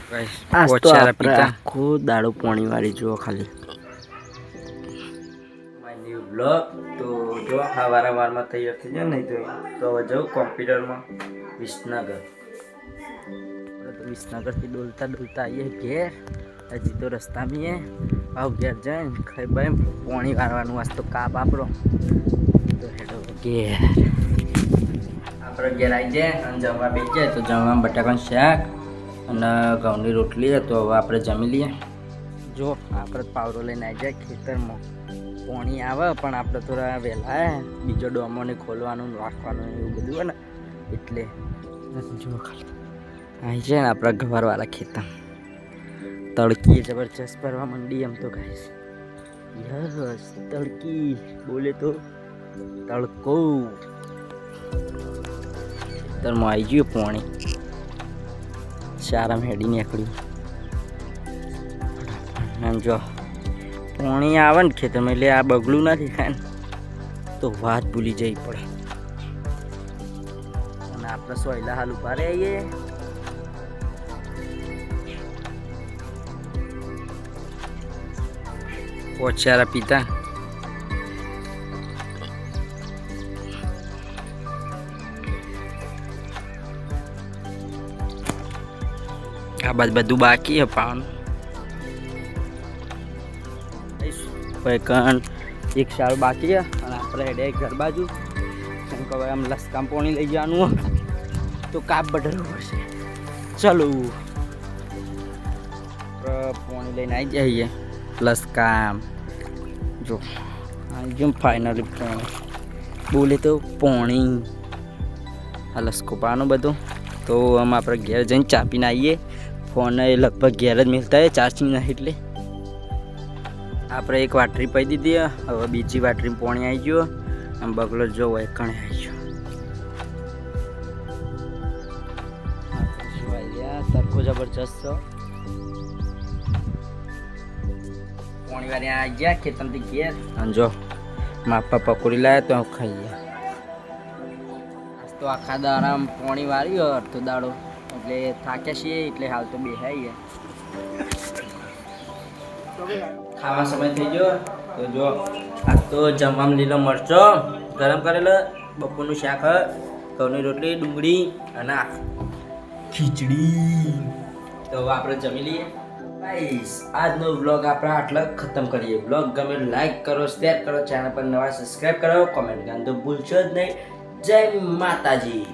આજ તો આપણે આખો દાડો પોણી વાળી જુઓ ખાલી ન્યૂ બ્લોગ તો જો વારંવારમાં તૈયાર થઈ જાય નહીં તો હવે જાઉં કોમ્પ્યુટરમાં વિસનગર. વિસનગરથી ડોલતા ડોલતા આવીએ ઘેર. હજી તો રસ્તામાં આવ ઘેર જઈને ખાઈ ભાઈ પોણી વાળવાનું વાસ તો કાપ આપણો તો હેડો ઘેર. આપણે ઘેર આવી જાય અને જમવા બેસી જાય તો જમવામાં બટાકાનું શાક અને ઘઉંની રોટલી તો હવે આપણે જમી લઈએ. જો આપણે પાવરો લઈને આવી જાય ખેતરમાં પોણી આવે પણ આપણે થોડા વહેલા બીજો ડોમોને ખોલવાનું રાખવાનું એવું બધું હોય ને એટલે જો ખાલી આવી જાય ને આપણા ઘરવાળા ખેતર તડકી જબરજસ્ત ભરવા માંડી એમ તો ગાઈસ. યસ તડકી બોલે તો તડકો ખેતરમાં આવી ગયું પોણી ચારા હેડી નીકળ્યું. જો પોણી આવે ને ખેતરમાં એટલે આ બગલું ના દેખાય ને તો વાત ભૂલી જવી પડે. અને આપણે સોયલા હાલ ઉભા રહીએ. પોચારા પીતા આ બધું બાકી હે પાવાનું. એક શાળ બાકી છે અને આપણે હેડે ઘર બાજુ કેમ કે આમ લસકામ પોણી લઈ જવાનું તો કાપ બદલવું પડશે. ચલો પોણી લઈને આવી જઈએ લસકામ. જો આવી ગયું ફાઇનલી પોણી બોલે તો પોણી આ લસકો પાવાનું બધું. તો આમ આપણે ઘેર જઈને ચાપીને આવીએ. ફોન એ લગભગ ઘેર જ મિલતા હોય ચાર્જિંગ નહીં એટલે આપણે એક વાટરી પી દીધી. હવે બીજી વાટરી પોણી આવી ગયો. આમ બગલો જો હોય કણે આવી ગયો. તરકો જબરજસ્ત છો. પોણી વાળી આવી ગયા ખેતરથી ઘેર અને જો માપા પકોડી લાવ્યા તો ખાઈએ. આજ તો આખા દાડામાં પોણી વાળ્યું અડધો દાડો એટલે થાક્યા છીએ એટલે હાલ તો બેહાઈએ. ખાવા સમય થઈ ગયો તો જો આજ તો જમવામાં લીલો મરચો ગરમ કરેલો, બપોરનું શાક, ઘઉંની રોટલી, ડુંગળી અને ખીચડી. તો હવે આપણે જમી લઈએ. ગાઈસ આજનો વ્લોગ આપણે આટલા ખતમ કરીએ. વ્લોગ ગમે લાઈક કરો, શેર કરો, ચેનલ પર નવા સબસ્ક્રાઈબ કરો, કોમેન્ટ કરવાનું તો ભૂલશો જ નહીં. જય માતાજી.